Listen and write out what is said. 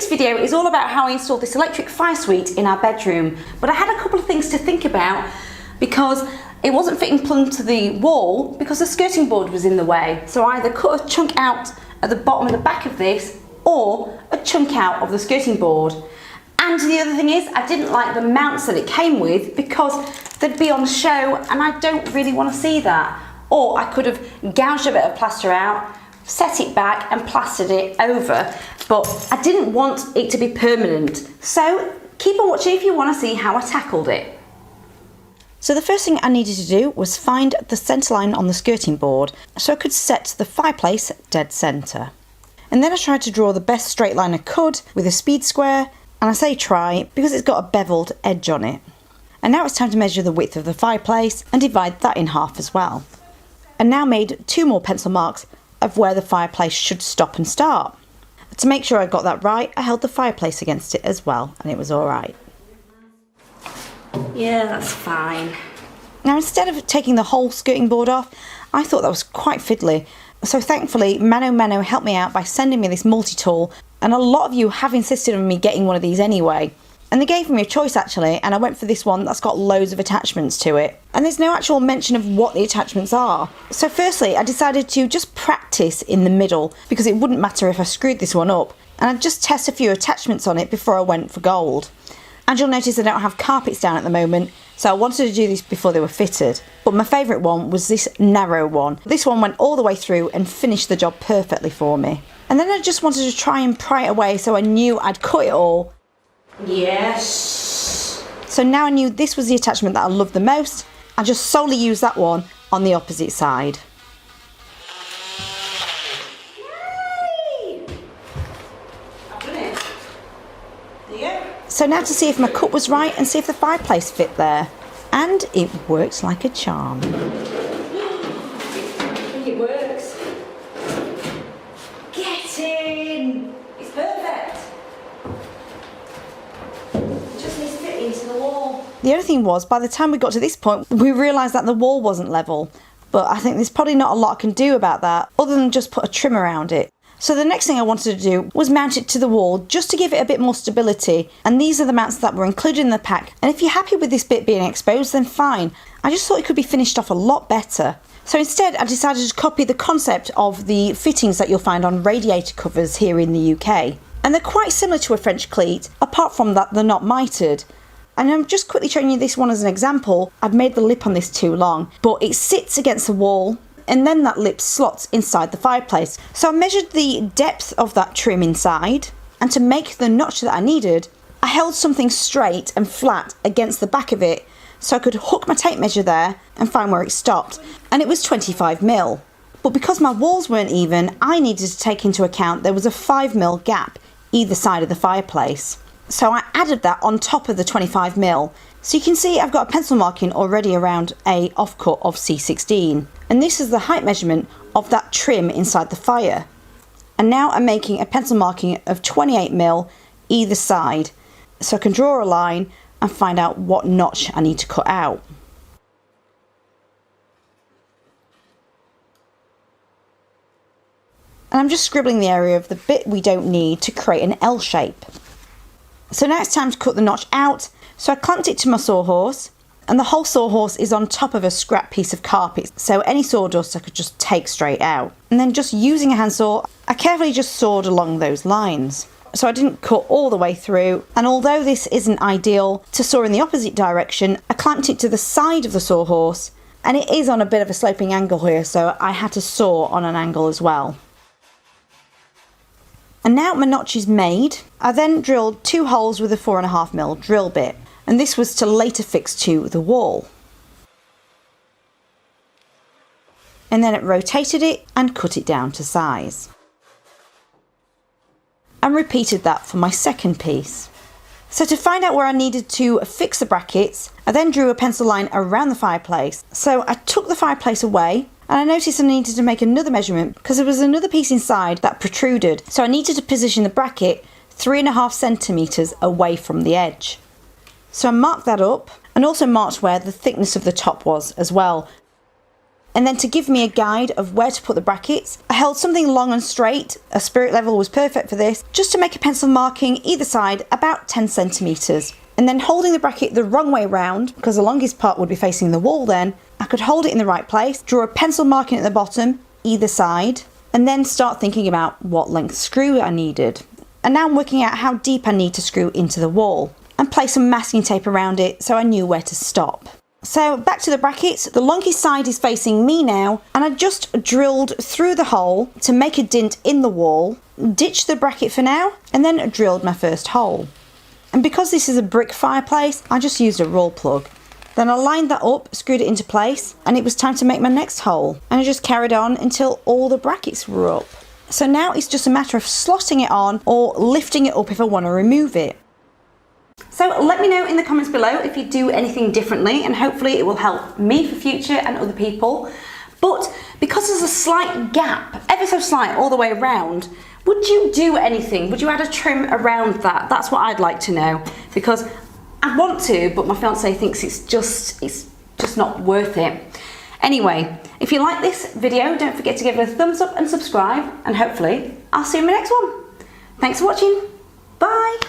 week's video is all about how I installed this electric fire suite in our bedroom, but I had a couple of things to think about because it wasn't fitting plumb to the wall because the skirting board was in the way. So I either cut a chunk out at the bottom and the back of this or a chunk out of the skirting board. And the other thing is, I didn't like the mounts that it came with because they'd be on show and I don't really want to see that. Or I could have gouged a bit of plaster out, set it back and plastered it over, but I didn't want it to be permanent. So keep on watching if you want to see how I tackled it. So the first thing I needed to do was find the centre line on the skirting board so I could set the fireplace dead centre. And then I tried to draw the best straight line I could with a speed square, and I say try because it's got a beveled edge on it. And now it's time to measure the width of the fireplace and divide that in half as well. And now made 2 more pencil marks of where the fireplace should stop and start. To make sure I got that right, I held the fireplace against it as well, and it was alright. Yeah, that's fine. Now instead of taking the whole skirting board off, I thought that was quite fiddly. So thankfully, Mano helped me out by sending me this multi-tool, and a lot of you have insisted on me getting one of these anyway. And they gave me a choice actually, and I went for this one that's got loads of attachments to it. And there's no actual mention of what the attachments are. So firstly, I decided to just practice in the middle, because it wouldn't matter if I screwed this one up. And I'd just test a few attachments on it before I went for gold. And you'll notice I don't have carpets down at the moment, so I wanted to do this before they were fitted. But my favourite one was this narrow one. This one went all the way through and finished the job perfectly for me. And then I just wanted to try and pry it away so I knew I'd cut it all. Yes. So now I knew this was the attachment that I loved the most. I just solely used that one on the opposite side. Yay! I've done it. There you go. So now to see if my cut was right and see if the fireplace fit there. And it worked like a charm. I think it works. Get in! It's perfect. Into the wall. The other thing was, by the time we got to this point, we realised that the wall wasn't level. But I think there's probably not a lot I can do about that, other than just put a trim around it. So the next thing I wanted to do was mount it to the wall, just to give it a bit more stability. And these are the mounts that were included in the pack. And if you're happy with this bit being exposed, then fine. I just thought it could be finished off a lot better. So instead, I decided to copy the concept of the fittings that you'll find on radiator covers here in the UK. And they're quite similar to a French cleat, apart from that they're not mitered. And I'm just quickly showing you this one as an example. I'd made the lip on this too long, but it sits against the wall and then that lip slots inside the fireplace. So I measured the depth of that trim inside, and to make the notch that I needed, I held something straight and flat against the back of it so I could hook my tape measure there and find where it stopped. And it was 25mm. But because my walls weren't even, I needed to take into account there was a 5mm gap either side of the fireplace. So I added that on top of the 25mm. So you can see I've got a pencil marking already around a offcut of C16. And this is the height measurement of that trim inside the fire. And now I'm making a pencil marking of 28mm either side. So I can draw a line and find out what notch I need to cut out. And I'm just scribbling the area of the bit we don't need to create an L shape. So now it's time to cut the notch out. So I clamped it to my sawhorse, and the whole sawhorse is on top of a scrap piece of carpet, so any sawdust I could just take straight out. And then just using a handsaw, I carefully just sawed along those lines. So I didn't cut all the way through, and although this isn't ideal to saw in the opposite direction, I clamped it to the side of the sawhorse, and it is on a bit of a sloping angle here, so I had to saw on an angle as well. And now my notch is made, I then drilled 2 holes with a 4.5mm drill bit, and this was to later fix to the wall. And then it rotated it and cut it down to size. And repeated that for my second piece. So to find out where I needed to fix the brackets, I then drew a pencil line around the fireplace. So I took the fireplace away, and I noticed I needed to make another measurement because there was another piece inside that protruded. So I needed to position the bracket 3.5cm away from the edge. So I marked that up and also marked where the thickness of the top was as well. And then to give me a guide of where to put the brackets, I held something long and straight, a spirit level was perfect for this, just to make a pencil marking either side about 10 centimetres. And then holding the bracket the wrong way round, because the longest part would be facing the wall then, I could hold it in the right place, draw a pencil marking at the bottom, either side, and then start thinking about what length screw I needed. And now I'm working out how deep I need to screw into the wall, and place some masking tape around it so I knew where to stop. So back to the brackets, the longest side is facing me now, and I just drilled through the hole to make a dint in the wall, ditched the bracket for now, and then drilled my first hole. And because this is a brick fireplace, I just used a roll plug. Then I lined that up, screwed it into place, and it was time to make my next hole. And I just carried on until all the brackets were up. So now it's just a matter of slotting it on or lifting it up if I want to remove it. So let me know in the comments below if you do anything differently, and hopefully it will help me for future and other people. But because there's a slight gap, ever so slight, all the way around, would you do anything? Would you add a trim around that? That's what I'd like to know, because I want to, but my fiance thinks it's just not worth it. Anyway, if you like this video, don't forget to give it a thumbs up and subscribe, and hopefully I'll see you in my next one. Thanks for watching. Bye.